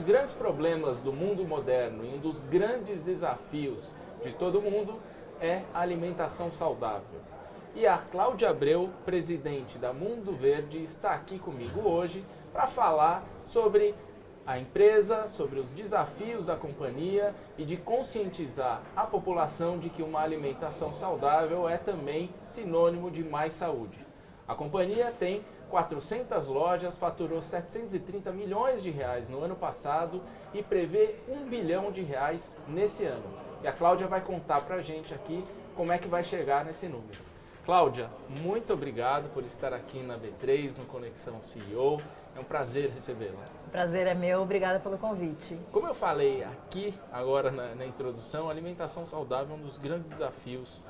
dos grandes problemas do mundo moderno e um dos grandes desafios de todo mundo é a alimentação saudável. E a Cláudia Abreu, presidente da Mundo Verde, está aqui comigo hoje para falar sobre a empresa, sobre os desafios da companhia e de conscientizar a população de que uma alimentação saudável é também sinônimo de mais saúde. A companhia tem 400 lojas, faturou 730 milhões de reais no ano passado e prevê 1 bilhão de reais nesse ano. E a Cláudia vai contar para a gente aqui como é que vai chegar nesse número. Cláudia, muito obrigado por estar aqui na B3, no Conexão CEO. É um prazer recebê-la. O prazer é meu, obrigada pelo convite. Como eu falei aqui agora na introdução, a alimentação saudável é um dos grandes desafios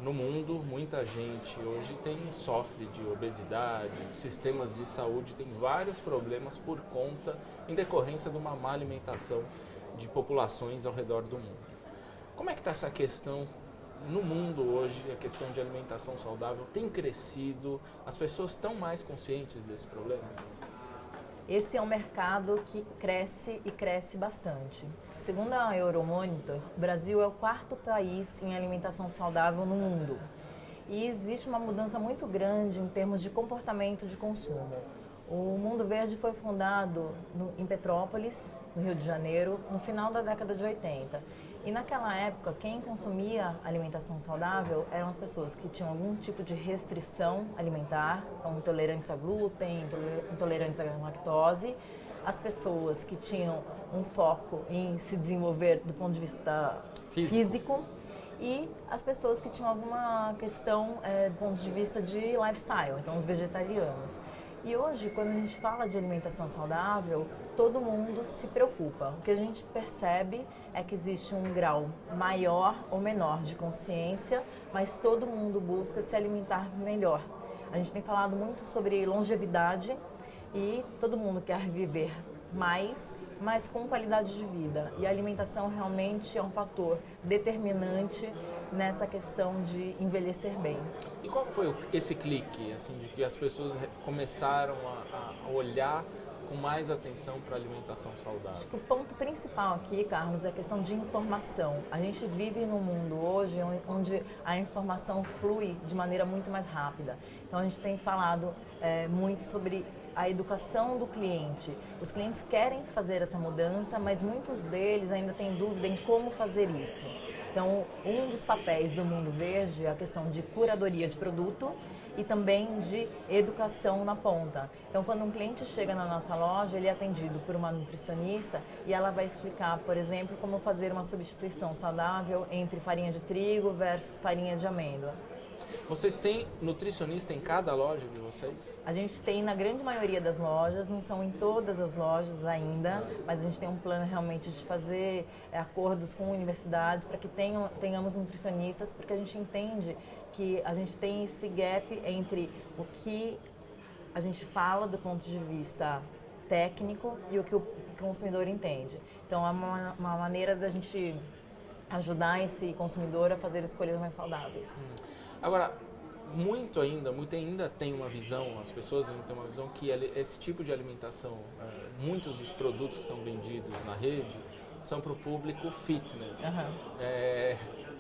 no mundo. Muita gente hoje sofre de obesidade, os sistemas de saúde têm vários problemas por conta, em decorrência de uma má alimentação de populações ao redor do mundo. Como é que está essa questão no mundo hoje? A questão de alimentação saudável tem crescido, as pessoas estão mais conscientes desse problema? Esse é um mercado que cresce e cresce bastante. Segundo a Euromonitor, o Brasil é o 4º país em alimentação saudável no mundo. E existe uma mudança muito grande em termos de comportamento de consumo. O Mundo Verde foi fundado em Petrópolis, no Rio de Janeiro, no final da década de 80. E naquela época, quem consumia alimentação saudável eram as pessoas que tinham algum tipo de restrição alimentar, então intolerantes a glúten, intolerantes à lactose, as pessoas que tinham um foco em se desenvolver do ponto de vista físico e as pessoas que tinham alguma questão do ponto de vista de lifestyle, então os vegetarianos. E hoje, quando a gente fala de alimentação saudável, todo mundo se preocupa. O que a gente percebe é que existe um grau maior ou menor de consciência, mas todo mundo busca se alimentar melhor. A gente tem falado muito sobre longevidade e todo mundo quer viver mais, mas com qualidade de vida. E a alimentação realmente é um fator determinante nessa questão de envelhecer bem. E qual foi esse clique, assim, de que as pessoas começaram a olhar com mais atenção para a alimentação saudável? Acho que o ponto principal aqui, Carlos, é a questão de informação. A gente vive num mundo hoje onde a informação flui de maneira muito mais rápida. Então a gente tem falado muito sobre a educação do cliente. Os clientes querem fazer essa mudança, mas muitos deles ainda têm dúvida em como fazer isso. Então, um dos papéis do Mundo Verde é a questão de curadoria de produto e também de educação na ponta. Então, quando um cliente chega na nossa loja, ele é atendido por uma nutricionista e ela vai explicar, por exemplo, como fazer uma substituição saudável entre farinha de trigo versus farinha de amêndoa. Vocês têm nutricionista em cada loja de vocês? A gente tem na grande maioria das lojas, não são em todas as lojas ainda, mas a gente tem um plano realmente de fazer acordos com universidades para que tenhamos nutricionistas, porque a gente entende que a gente tem esse gap entre o que a gente fala do ponto de vista técnico e o que o consumidor entende. Então é uma maneira da gente ajudar esse consumidor a fazer escolhas mais saudáveis. Agora, muito ainda tem uma visão, as pessoas ainda têm uma visão que esse tipo de alimentação, muitos dos produtos que são vendidos na rede são para o público fitness.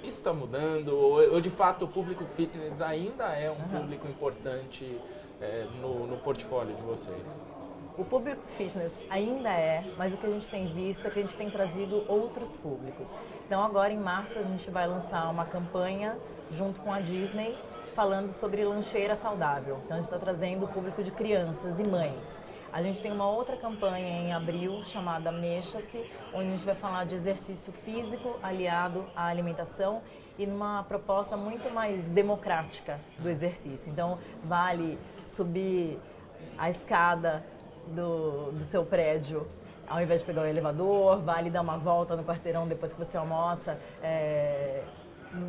Isso está mudando? Ou de fato o público fitness ainda é um público importante no portfólio de vocês? O público fitness ainda mas o que a gente tem visto é que a gente tem trazido outros públicos. Então agora em março a gente vai lançar uma campanha junto com a Disney falando sobre lancheira saudável. Então a gente está trazendo o público de crianças e mães. A gente tem uma outra campanha em abril chamada Mexa-se, onde a gente vai falar de exercício físico aliado à alimentação e numa proposta muito mais democrática do exercício. Então vale subir a escada do seu prédio ao invés de pegar o elevador, vale dar uma volta no quarteirão depois que você almoça,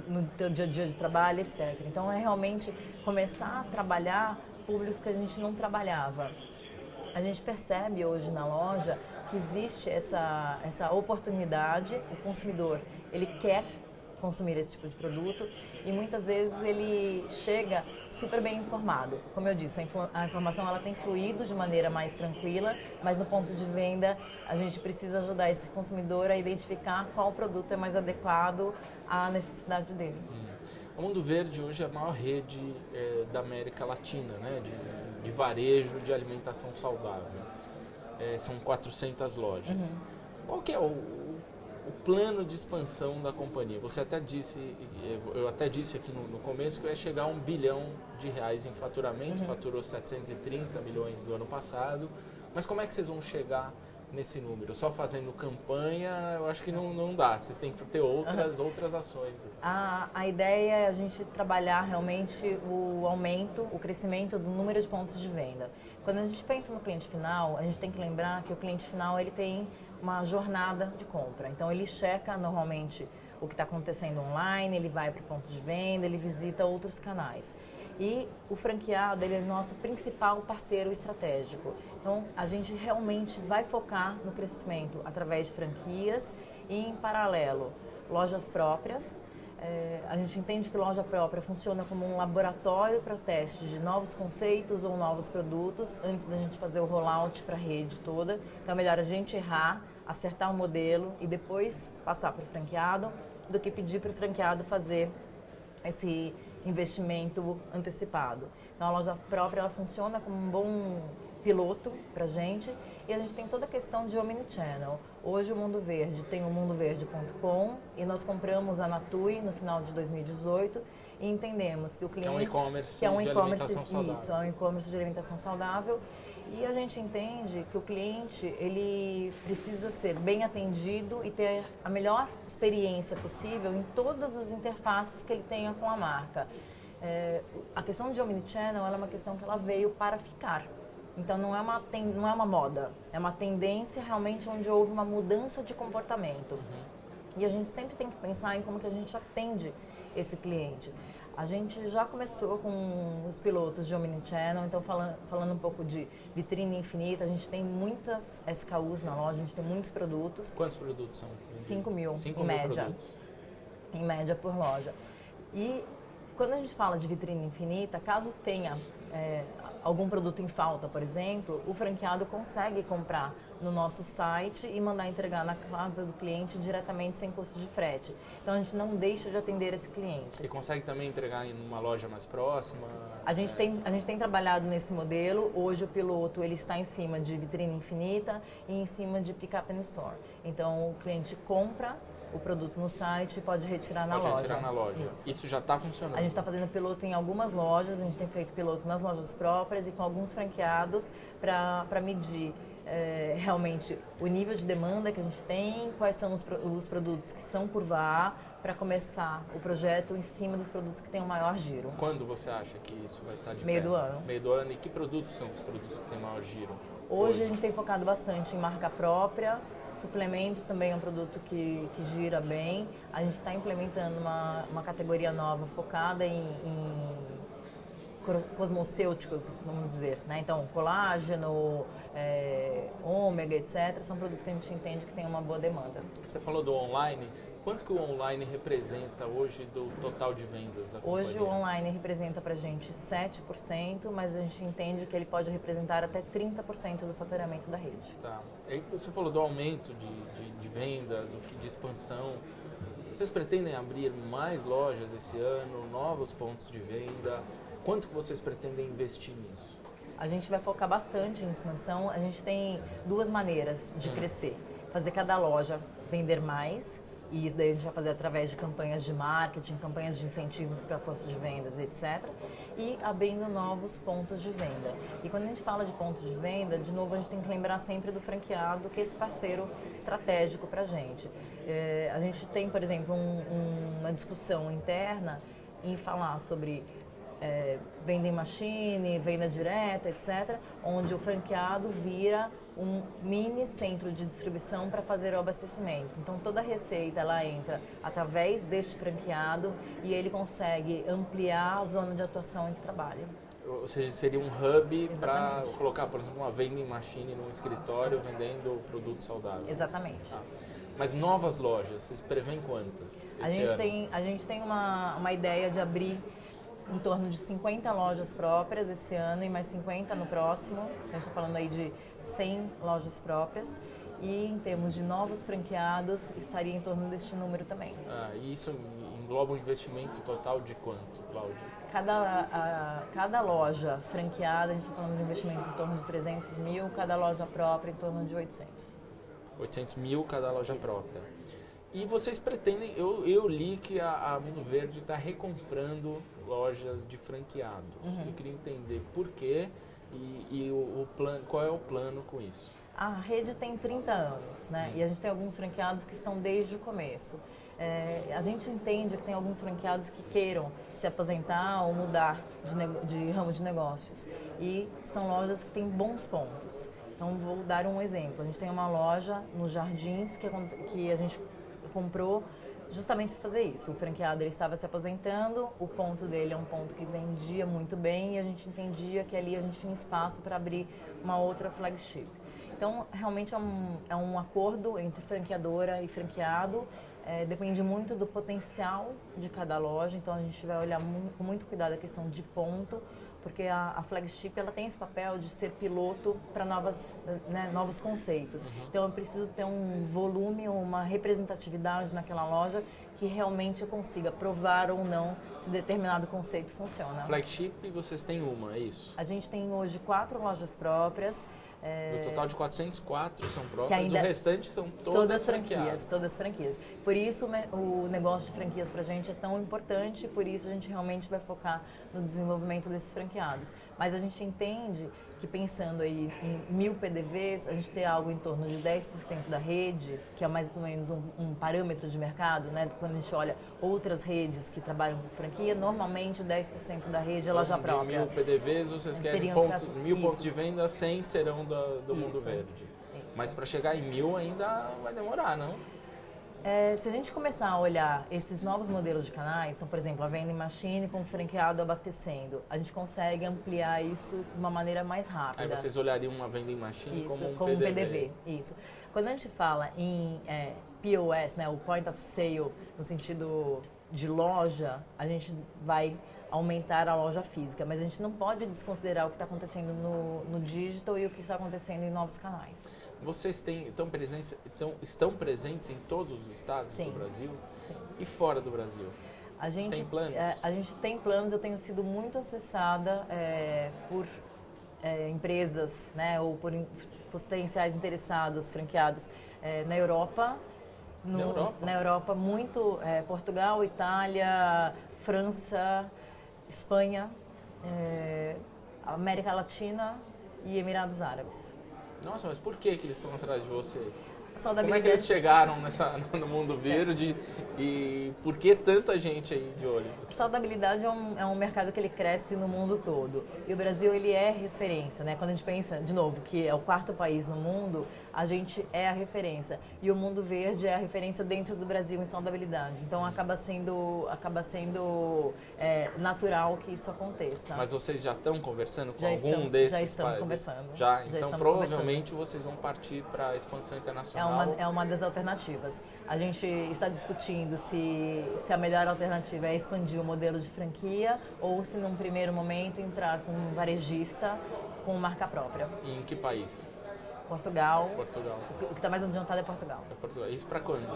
no teu dia a dia de trabalho, etc. Então é realmente começar a trabalhar públicos que a gente não trabalhava. A gente percebe hoje na loja que existe essa oportunidade, o consumidor, ele quer consumir esse tipo de produto e muitas vezes ele chega super bem informado. Como eu disse, a informação ela tem fluído de maneira mais tranquila, mas no ponto de venda a gente precisa ajudar esse consumidor a identificar qual produto é mais adequado à necessidade dele. A Mundo Verde hoje é a maior rede da América Latina, né, de varejo de alimentação saudável. São 400 lojas. Qual que é o plano de expansão da companhia? Você até disse, eu até disse aqui no começo que ia chegar a R$1 bilhão em faturamento, faturou 730 milhões do ano passado, mas como é que vocês vão chegar nesse número? Só fazendo campanha, eu acho que não dá, vocês têm que ter outras ações. A ideia é a gente trabalhar realmente o aumento, o crescimento do número de pontos de venda. Quando a gente pensa no cliente final, a gente tem que lembrar que o cliente final ele tem uma jornada de compra. Então ele checa normalmente o que está acontecendo online, ele vai para o ponto de venda, ele visita outros canais. E o franqueado ele é nosso principal parceiro estratégico. Então a gente realmente vai focar no crescimento através de franquias e em paralelo lojas próprias. A gente entende que loja própria funciona como um laboratório para teste de novos conceitos ou novos produtos antes da gente fazer o rollout para a rede toda. Então é melhor a gente errar, acertar o modelo e depois passar para o franqueado do que pedir para o franqueado fazer esse investimento antecipado. Então a loja própria ela funciona como um bom piloto para a gente e a gente tem toda a questão de omnichannel. Hoje o Mundo Verde tem o mundoverde.com e nós compramos a Natui no final de 2018 e entendemos que o cliente... Que é um e-commerce de alimentação saudável. Isso, é um e-commerce de alimentação saudável. E a gente entende que o cliente ele precisa ser bem atendido e ter a melhor experiência possível em todas as interfaces que ele tenha com a marca. A questão de omnichannel ela é uma questão que ela veio para ficar. Então não é uma moda, é uma tendência realmente onde houve uma mudança de comportamento. E a gente sempre tem que pensar em como que a gente atende esse cliente. A gente já começou com os pilotos de omnichannel, então falando um pouco de vitrine infinita, a gente tem muitas SKUs na loja, a gente tem muitos produtos. Quantos produtos são? 5 mil, em média. Produtos. Em média por loja. E quando a gente fala de vitrine infinita, caso tenha algum produto em falta, por exemplo, o franqueado consegue comprar no nosso site e mandar entregar na casa do cliente diretamente sem custo de frete. Então a gente não deixa de atender esse cliente. E consegue também entregar em uma loja mais próxima? A gente tem trabalhado nesse modelo. Hoje o piloto ele está em cima de vitrine infinita e em cima de pick-up in store. Então o cliente compra o produto no site e pode retirar na loja. Pode retirar na loja. Isso já está funcionando? A gente está fazendo piloto em algumas lojas, a gente tem feito piloto nas lojas próprias e com alguns franqueados para medir realmente o nível de demanda que a gente tem, quais são os produtos que são curva A, para começar o projeto em cima dos produtos que têm o maior giro. Quando você acha que isso vai estar de Meio pé? do ano. Meio do ano. E que produtos são os produtos que têm maior giro? Hoje a gente tem focado bastante em marca própria, suplementos também é um produto que gira bem. A gente está implementando uma categoria nova focada em cosmocêuticos, vamos dizer, né? Então, colágeno, ômega, etc. São produtos que a gente entende que tem uma boa demanda. Você falou do online. Quanto que o online representa hoje do total de vendas da companhia? Hoje o online representa para a gente 7%, mas a gente entende que ele pode representar até 30% do faturamento da rede. Tá. Aí você falou do aumento de vendas, de expansão. Vocês pretendem abrir mais lojas esse ano, novos pontos de venda? Quanto que vocês pretendem investir nisso? A gente vai focar bastante em expansão. A gente tem duas maneiras de crescer. Fazer cada loja vender mais. E isso daí a gente vai fazer através de campanhas de marketing, campanhas de incentivo para a força de vendas, etc. E abrindo novos pontos de venda. E quando a gente fala de pontos de venda, de novo a gente tem que lembrar sempre do franqueado, que é esse parceiro estratégico para a gente. A gente tem, por exemplo, uma discussão interna em falar sobre venda em machine, venda direta, etc., onde o franqueado vira um mini centro de distribuição para fazer o abastecimento. Então toda a receita ela entra através deste franqueado e ele consegue ampliar a zona de atuação em que trabalha. Ou seja, seria um hub para colocar, por exemplo, uma vending machine num escritório vendendo produtos saudáveis. Exatamente. Tá. Mas novas lojas, vocês prevêem quantas A esse gente ano? tem uma ideia de abrir em torno de 50 lojas próprias esse ano e mais 50 no próximo. A gente está falando aí de 100 lojas próprias. E em termos de novos franqueados, estaria em torno deste número também. E isso engloba um investimento total de quanto, Cláudia? Cada loja franqueada, a gente está falando de investimento em torno de 300 mil, cada loja própria em torno de 800. 800 mil cada loja Isso. própria. E vocês pretendem, eu li que a Mundo Verde está recomprando lojas de franqueados. Eu queria entender por quê e o plano, qual é o plano com isso. A rede tem 30 anos, né? E a gente tem alguns franqueados que estão desde o começo. A gente entende que tem alguns franqueados que queiram se aposentar ou mudar de ramo de negócios. E são lojas que têm bons pontos. Então, vou dar um exemplo. A gente tem uma loja nos Jardins que a gente comprou justamente para fazer isso. O franqueado ele estava se aposentando, o ponto dele é um ponto que vendia muito bem e a gente entendia que ali a gente tinha espaço para abrir uma outra flagship. Então, realmente é um acordo entre franqueadora e franqueado. Depende muito do potencial de cada loja, então a gente vai olhar com muito cuidado a questão de ponto, porque a flagship ela tem esse papel de ser piloto para novos conceitos. Então eu preciso ter um volume, uma representatividade naquela loja que realmente eu consiga provar ou não se determinado conceito funciona. Flagship vocês têm uma, é isso? A gente tem hoje 4 lojas próprias. No total de 404 são próprias, ainda o restante são todas franqueadas. Todas franquias. Por isso o negócio de franquias para a gente é tão importante, por isso a gente realmente vai focar no desenvolvimento desses franqueados. Mas a gente entende que pensando aí em 1000 PDVs, a gente ter algo em torno de 10% da rede, que é mais ou menos um parâmetro de mercado, né? Quando a gente olha outras redes que trabalham com franquia, normalmente 10% da rede é loja própria. De 1000 PDVs, vocês querem 1000 pontos de venda, 100 serão do Mundo Verde. Isso. Mas para chegar em 1000 ainda vai demorar, não? Se a gente começar a olhar esses novos modelos de canais, então, por exemplo, a vending machine com o franqueado abastecendo, a gente consegue ampliar isso de uma maneira mais rápida. Aí vocês olhariam uma vending machine Isso, como um PDV. Isso. Quando a gente fala em POS, né, o Point of Sale, no sentido de loja, a gente vai aumentar a loja física, mas a gente não pode desconsiderar o que está acontecendo no digital e o que está acontecendo em novos canais. Vocês estão presentes em todos os estados do Brasil? Sim. E fora do Brasil? Tem planos? A gente tem planos, eu tenho sido muito acessada por empresas, né, ou por potenciais interessados, franqueados na Europa. Na Europa, muito Portugal, Itália, França, Espanha, América Latina e Emirados Árabes. Nossa, mas por que eles estão atrás de você? Saudabilidade. Como é que eles chegaram no Mundo Verde e por que tanta gente aí de olho? Saudabilidade é um mercado que ele cresce no mundo todo. E o Brasil, ele é referência, né? Quando a gente pensa, de novo, que é o 4º país no mundo, a gente é a referência. E o Mundo Verde é a referência dentro do Brasil em saudabilidade. Então, acaba sendo natural que isso aconteça. Mas vocês já estão conversando com desses países? Já estamos conversando. Então provavelmente vocês vão partir para a expansão internacional. É uma das alternativas. A gente está discutindo se a melhor alternativa é expandir o modelo de franquia ou se num primeiro momento entrar com um varejista com marca própria. E em que país? Portugal. O que está mais adiantado é Portugal. Isso para quando?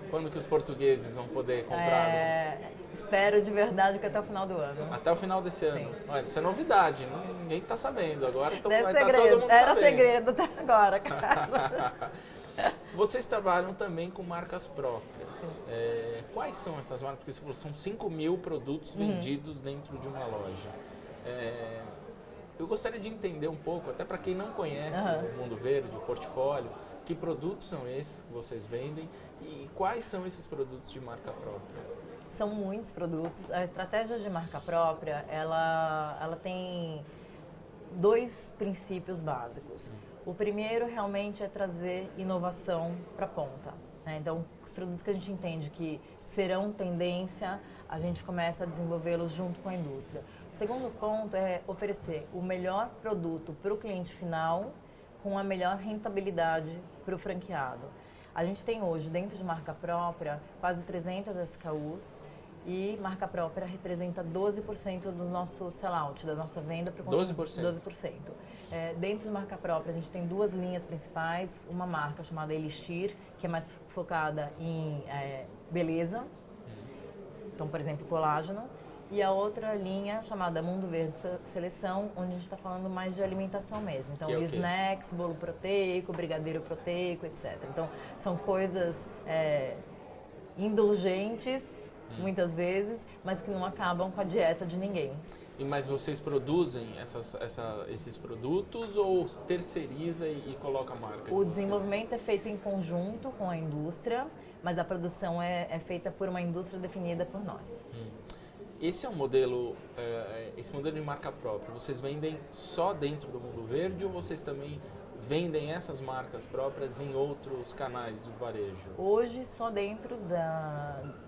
Quando que os portugueses vão poder comprar? Espero de verdade que até o final do ano. Até o final desse ano? Olha, isso é novidade, ninguém está sabendo. Agora vai estar todo mundo Era sabendo. segredo até agora, cara. Vocês trabalham também com marcas próprias. Quais são essas marcas? Porque você falou, são 5.000 produtos vendidos dentro de uma loja. Eu gostaria de entender um pouco, até para quem não conhece o Mundo Verde, o portfólio, que produtos são esses que vocês vendem e quais são esses produtos de marca própria? São muitos produtos. A estratégia de marca própria, ela tem 2 princípios básicos. O primeiro realmente é trazer inovação para a ponta, né? Então, os produtos que a gente entende que serão tendência, a gente começa a desenvolvê-los junto com a indústria. O segundo ponto é oferecer o melhor produto para o cliente final com a melhor rentabilidade para o franqueado. A gente tem hoje, dentro de marca própria, quase 300 SKUs. E marca própria representa 12% do nosso sellout, da nossa venda para o consumidor. 12%. Dentro de marca própria, a gente tem duas linhas principais. Uma marca chamada Elixir, que é mais focada em beleza. Então, por exemplo, colágeno. E a outra linha chamada Mundo Verde Seleção, onde a gente está falando mais de alimentação mesmo. Então, snacks, bolo proteico, brigadeiro proteico, etc. Então, são coisas indulgentes, muitas vezes, mas que não acabam com a dieta de ninguém. Mas vocês produzem esses produtos ou terceiriza e coloca a marca? O desenvolvimento é feito em conjunto com a indústria, mas a produção é feita por uma indústria definida por nós. Esse é um modelo, esse modelo de marca própria, vocês vendem só dentro do Mundo Verde ou vocês também vendem essas marcas próprias em outros canais do varejo? Hoje só dentro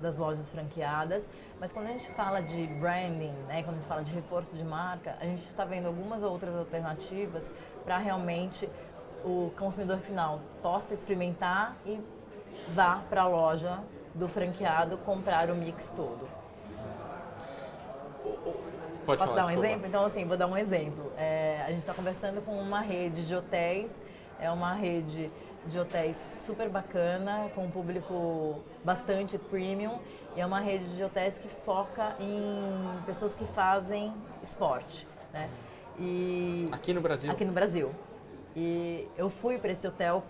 das lojas franqueadas, mas quando a gente fala de branding, né, quando a gente fala de reforço de marca, a gente está vendo algumas outras alternativas para realmente o consumidor final possa experimentar e vá para a loja do franqueado comprar o mix todo. Posso dar um exemplo? Então, assim, vou dar um exemplo. A gente está conversando com uma rede de hotéis, é uma rede de hotéis super bacana, com um público bastante premium, e é uma rede de hotéis que foca em pessoas que fazem esporte, né? Aqui no Brasil? Aqui no Brasil. E eu fui para esse hotel,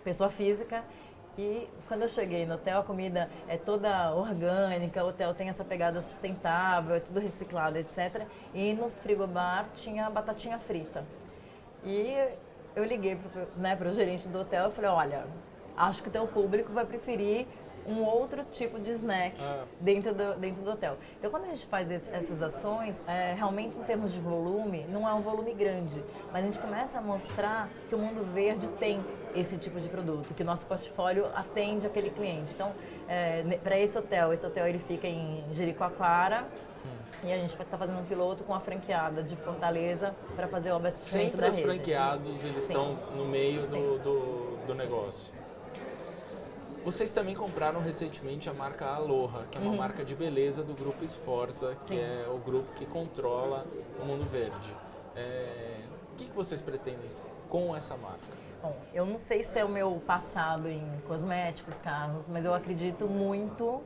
pessoa física, e quando eu cheguei no hotel, a comida é toda orgânica, o hotel tem essa pegada sustentável, é tudo reciclado, etc. E no frigobar tinha batatinha frita. E eu liguei para o gerente do hotel e falei, olha, acho que o teu público vai preferir um outro tipo de snack dentro do hotel. Então, quando a gente faz essas ações, realmente em termos de volume, não é um volume grande, mas a gente começa a mostrar que o Mundo Verde tem esse tipo de produto, que o nosso portfólio atende aquele cliente. Então, para esse hotel ele fica em Jericoacoara, e a gente está fazendo um piloto com a franqueada de Fortaleza para fazer o abastecimento da rede. Sempre os franqueados, eles estão no meio do negócio. Vocês também compraram recentemente a marca Aloha, que é uma marca de beleza do grupo Sforza, que é o grupo que controla o Mundo Verde. O que vocês pretendem com essa marca? Bom, eu não sei se é o meu passado em cosméticos, Carlos, mas eu acredito muito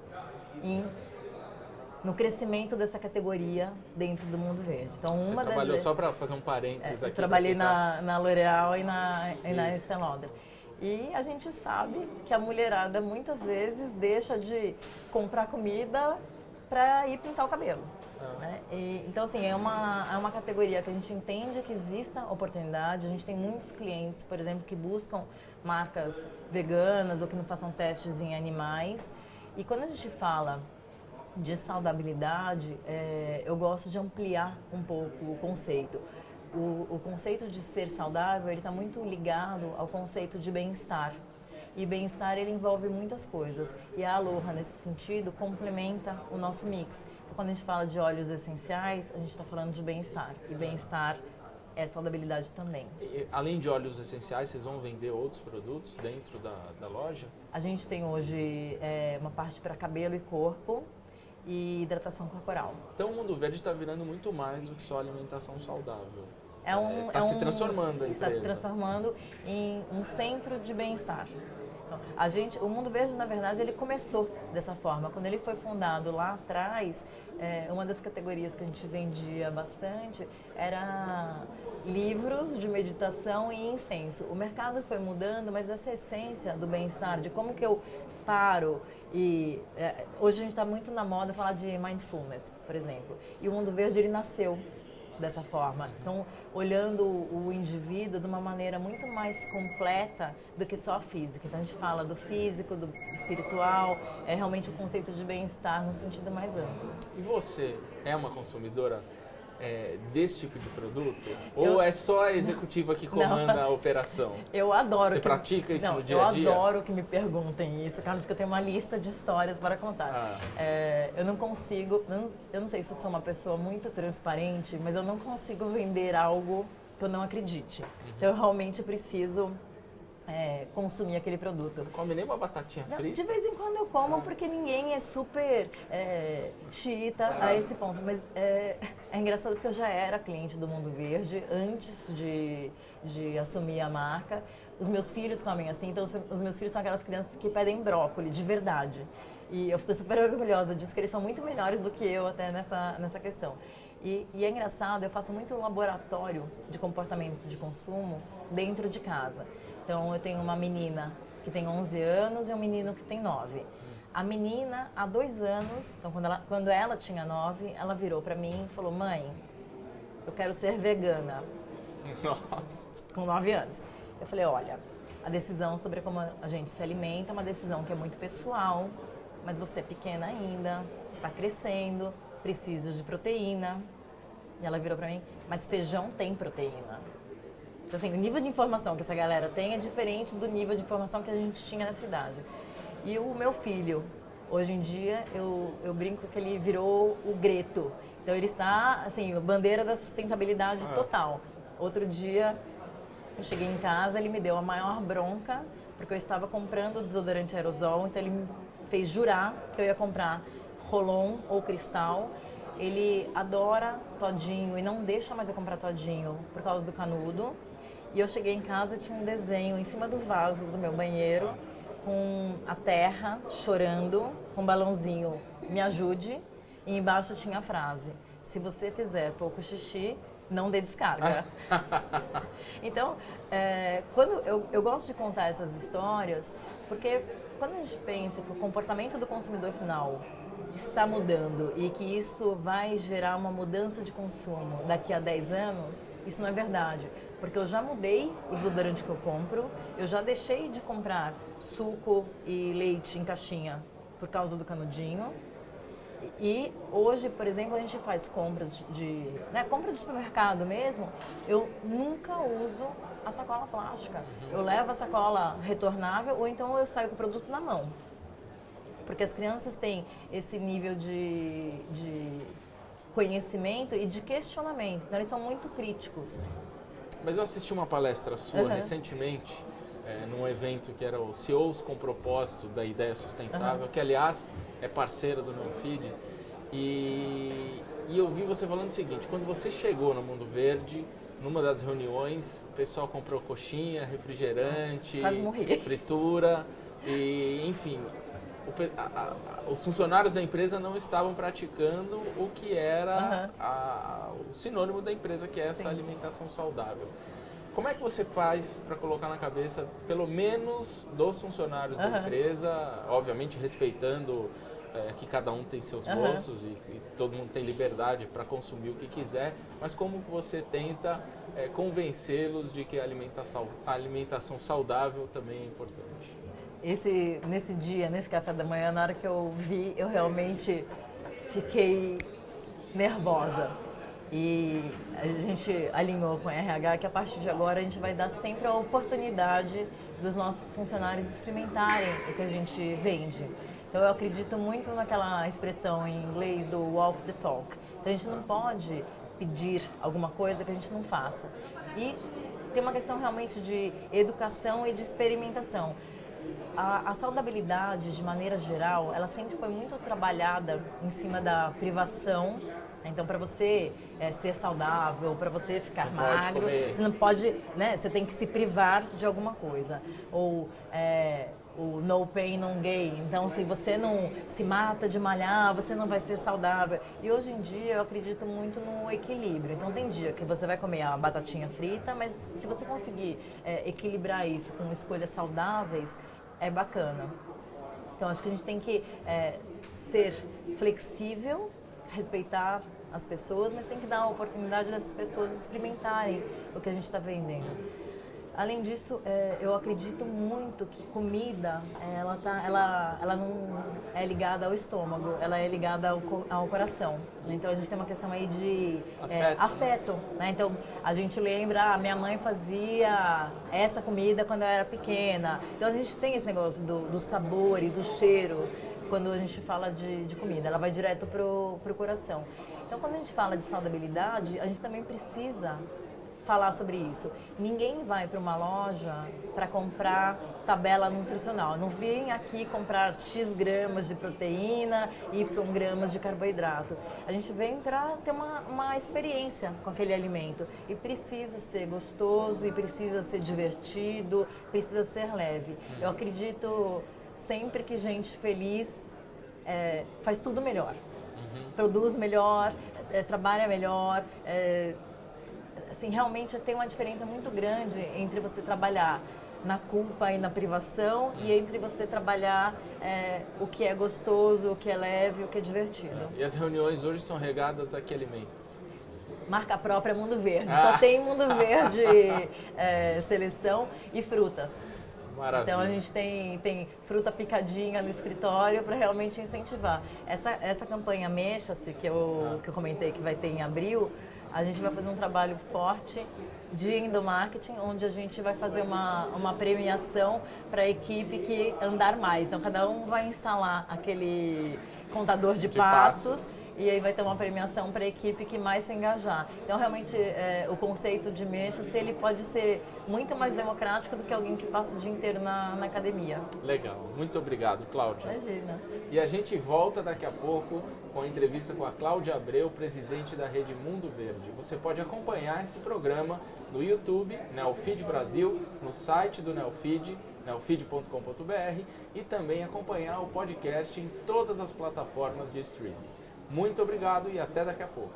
no crescimento dessa categoria dentro do Mundo Verde. Então, Você trabalhou, só para fazer um parênteses aqui. Eu trabalhei na L'Oréal e na Estée Lauder. E a gente sabe que a mulherada muitas vezes deixa de comprar comida para ir pintar o cabelo. Né? Então, assim, é uma categoria que a gente entende que exista oportunidade. A gente tem muitos clientes, por exemplo, que buscam marcas veganas ou que não façam testes em animais. E quando a gente fala de saudabilidade, eu gosto de ampliar um pouco o conceito. O conceito de ser saudável, ele está muito ligado ao conceito de bem-estar. E bem-estar, ele envolve muitas coisas. E a Aloha, nesse sentido, complementa o nosso mix. Então, quando a gente fala de óleos essenciais, a gente está falando de bem-estar. E bem-estar é saudabilidade também. E, além de óleos essenciais, vocês vão vender outros produtos dentro da loja? A gente tem hoje uma parte para cabelo e corpo e hidratação corporal. Então o Mundo Verde está virando muito mais do que só alimentação saudável. Está se transformando a empresa. Está se transformando em um centro de bem-estar. Então, o Mundo Verde, na verdade, ele começou dessa forma. Quando ele foi fundado lá atrás, uma das categorias que a gente vendia bastante era livros de meditação e incenso. O mercado foi mudando, mas essa essência do bem-estar, de como que eu paro hoje a gente está muito na moda falar de mindfulness, por exemplo. E o Mundo Verde, ele nasceu dessa forma. Então, olhando o indivíduo de uma maneira muito mais completa do que só a física. Então, a gente fala do físico, do espiritual, é realmente o conceito de bem-estar no sentido mais amplo. E você é uma consumidora desse tipo de produto? Ou é só a executiva que comanda a operação? Eu adoro. Você pratica isso no dia a dia? Eu adoro que me perguntem isso, Carlos, porque eu tenho uma lista de histórias para contar. Eu não consigo, eu não sei se eu sou uma pessoa muito transparente, mas eu não consigo vender algo que eu não acredite. Então, eu realmente preciso consumir aquele produto. Não come nem uma batatinha frita? De vez em quando eu como, porque ninguém é super xiita a esse ponto. Mas é engraçado porque eu já era cliente do Mundo Verde antes de assumir a marca. Os meus filhos comem assim, então os meus filhos são aquelas crianças que pedem brócolis, de verdade. E eu fico super orgulhosa disso, que eles são muito melhores do que eu até nessa questão. E é engraçado, eu faço muito laboratório de comportamento de consumo dentro de casa. Então, eu tenho uma menina que tem 11 anos e um menino que tem 9. A menina, há 2 anos, então quando ela tinha 9, ela virou para mim e falou: mãe, eu quero ser vegana. Nossa. Com 9 anos. Eu falei: olha, a decisão sobre como a gente se alimenta é uma decisão que é muito pessoal, mas você é pequena ainda, está crescendo, precisa de proteína. E ela virou para mim: mas feijão tem proteína. Então, assim, o nível de informação que essa galera tem é diferente do nível de informação que a gente tinha na cidade. E o meu filho, hoje em dia, eu brinco que ele virou o Greto. Então, ele está, assim, bandeira da sustentabilidade total. Outro dia, eu cheguei em casa, ele me deu a maior bronca, porque eu estava comprando desodorante aerosol, então ele me fez jurar que eu ia comprar Rolon ou Cristal. Ele adora todinho e não deixa mais eu comprar todinho por causa do canudo. E eu cheguei em casa e tinha um desenho em cima do vaso do meu banheiro com a terra chorando, com um balãozinho, me ajude. E embaixo tinha a frase: se você fizer pouco xixi, não dê descarga. Então, quando eu gosto de contar essas histórias, porque quando a gente pensa que o comportamento do consumidor final está mudando e que isso vai gerar uma mudança de consumo daqui a 10 anos, isso não é verdade. Porque eu já mudei o desodorante que eu compro, eu já deixei de comprar suco e leite em caixinha por causa do canudinho. E hoje, por exemplo, a gente faz compras compra de supermercado mesmo, eu nunca uso a sacola plástica. Eu levo a sacola retornável ou então eu saio com o produto na mão. Porque as crianças têm esse nível de conhecimento e de questionamento, então eles são muito críticos. Mas eu assisti uma palestra sua recentemente, num evento que era o CEOs com Propósito da Ideia Sustentável, que aliás é parceira do meu feed, e eu vi você falando o seguinte: quando você chegou no Mundo Verde, numa das reuniões, o pessoal comprou coxinha, refrigerante, fritura, e enfim, os funcionários da empresa não estavam praticando o que era o sinônimo da empresa, que é essa alimentação saudável. Como é que você faz para colocar na cabeça, pelo menos dos funcionários da empresa, obviamente respeitando que cada um tem seus gostos e todo mundo tem liberdade para consumir o que quiser, mas como você tenta convencê-los de que a alimentação saudável também é importante? Nesse dia, nesse café da manhã, na hora que eu vi, eu realmente fiquei nervosa. E a gente alinhou com a RH que a partir de agora a gente vai dar sempre a oportunidade dos nossos funcionários experimentarem o que a gente vende. Então eu acredito muito naquela expressão em inglês do walk the talk. Então a gente não pode pedir alguma coisa que a gente não faça. E tem uma questão realmente de educação e de experimentação. A saudabilidade, de maneira geral, ela sempre foi muito trabalhada em cima da privação. Então, para você ser saudável, para você ficar magro, você não pode, você tem que se privar de alguma coisa. Ou o no pain, no gain. Então, se você não se mata de malhar, você não vai ser saudável. E hoje em dia, eu acredito muito no equilíbrio. Então, tem dia que você vai comer a batatinha frita, mas se você conseguir equilibrar isso com escolhas saudáveis, é bacana. Então, acho que a gente tem que ser flexível, respeitar as pessoas, mas tem que dar a oportunidade dessas pessoas experimentarem o que a gente está vendendo. Além disso, eu acredito muito que comida, ela não é ligada ao estômago, ela é ligada ao coração. Então, a gente tem uma questão aí de afeto. Né? Então, a gente lembra, minha mãe fazia essa comida quando eu era pequena. Então, a gente tem esse negócio do sabor e do cheiro quando a gente fala de comida. Ela vai direto pro coração. Então, quando a gente fala de saudabilidade, a gente também precisa falar sobre isso. Ninguém vai para uma loja para comprar tabela nutricional. Não vem aqui comprar X gramas de proteína, Y gramas de carboidrato. A gente vem para ter uma experiência com aquele alimento. E precisa ser gostoso, e precisa ser divertido, precisa ser leve. Eu acredito sempre que gente feliz faz tudo melhor. Produz melhor, trabalha melhor. Assim, realmente tem uma diferença muito grande entre você trabalhar na culpa e na privação e entre você trabalhar o que é gostoso, o que é leve, o que é divertido. E as reuniões hoje são regadas a que alimentos? Marca própria Mundo Verde. Só tem Mundo Verde seleção e frutas. Maravilha. Então a gente tem fruta picadinha no escritório para realmente incentivar. Essa campanha Mexa-se, que eu comentei que vai ter em abril, a gente vai fazer um trabalho forte de endomarketing, onde a gente vai fazer uma premiação para a equipe que andar mais. Então cada um vai instalar aquele contador de passos. E aí vai ter uma premiação para a equipe que mais se engajar. Então, realmente, o conceito de Mexa-se, ele pode ser muito mais democrático do que alguém que passa o dia inteiro na academia. Legal. Muito obrigado, Cláudia. Imagina. E a gente volta daqui a pouco com a entrevista com a Cláudia Abreu, presidente da Rede Mundo Verde. Você pode acompanhar esse programa no YouTube, Neofeed Brasil, no site do Neofeed, neofeed.com.br, e também acompanhar o podcast em todas as plataformas de streaming. Muito obrigado e até daqui a pouco.